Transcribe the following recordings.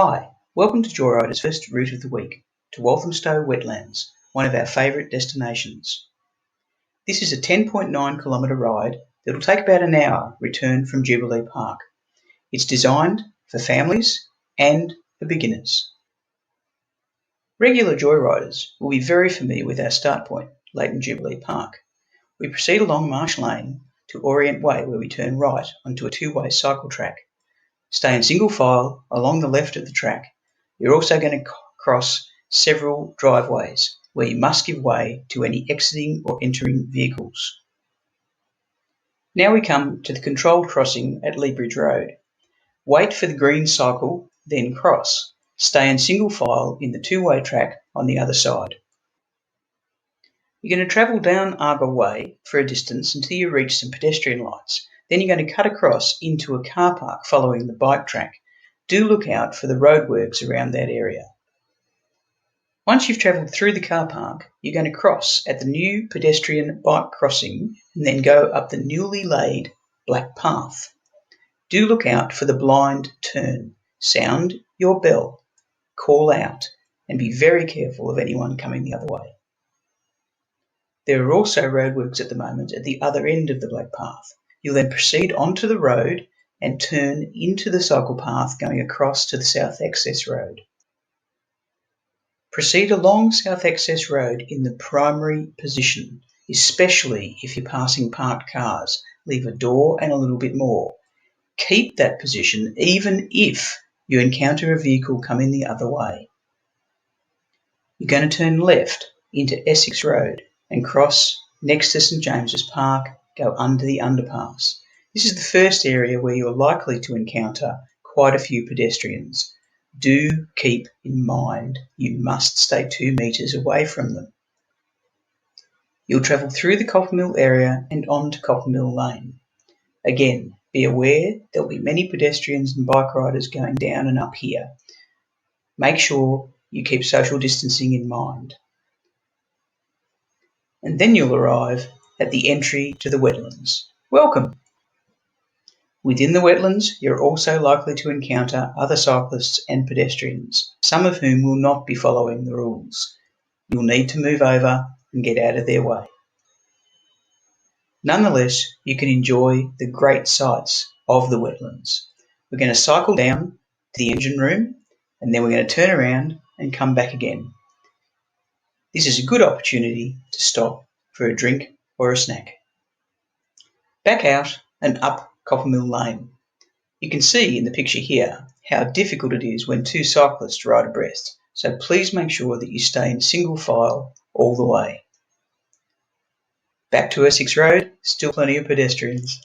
Hi, welcome to JoyRiders' first route of the week to Walthamstow Wetlands, one of our favourite destinations. This is a 10.9 kilometre ride that will take about an hour return from Jubilee Park. It's designed for families and for beginners. Regular JoyRiders will be very familiar with our start point, Leighton Jubilee Park. We proceed along Marsh Lane to Orient Way, where we turn right onto a two-way cycle track. Stay in single file along the left of the track. You're also going to cross several driveways where you must give way to any exiting or entering vehicles. Now we come to the controlled crossing at Leabridge Road. Wait for the green cycle, then cross. Stay in single file in the two-way track on the other side. You're going to travel down Argyle Way for a distance until you reach some pedestrian lights. Then you're going to cut across into a car park following the bike track. Do look out for the roadworks around that area. Once you've travelled through the car park, you're going to cross at the new pedestrian bike crossing and then go up the newly laid black path. Do look out for the blind turn. Sound your bell, call out, and be very careful of anyone coming the other way. There are also roadworks at the moment at the other end of the black path. You'll then proceed onto the road and turn into the cycle path going across to the South Access Road. Proceed along South Access Road in the primary position, especially if you're passing parked cars. Leave a door and a little bit more. Keep that position even if you encounter a vehicle coming the other way. You're going to turn left into Essex Road and cross next to St James's Park, go under the underpass. This is the first area where you're likely to encounter quite a few pedestrians. Do keep in mind you must stay 2 metres away from them. You'll travel through the Coppermill area and onto Coppermill Lane. Again, be aware there'll be many pedestrians and bike riders going down and up here. Make sure you keep social distancing in mind. And then you'll arrive at the entry to the wetlands. Welcome! Within the wetlands, you're also likely to encounter other cyclists and pedestrians, some of whom will not be following the rules. You'll need to move over and get out of their way. Nonetheless, you can enjoy the great sights of the wetlands. We're going to cycle down to the engine room and then we're going to turn around and come back again. This is a good opportunity to stop for a drink or a snack. Back out and up Coppermill Lane. You can see in the picture here how difficult it is when two cyclists ride abreast, so please make sure that you stay in single file all the way. Back to Essex Road, still plenty of pedestrians.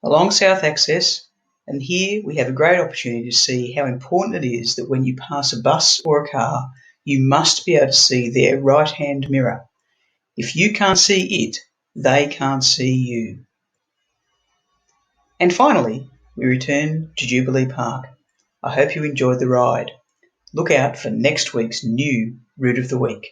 Along South Access, and here we have a great opportunity to see how important it is that when you pass a bus or a car, you must be able to see their right-hand mirror. If you can't see it, they can't see you. And finally, we return to Jubilee Park. I hope you enjoyed the ride. Look out for next week's new Route of the Week.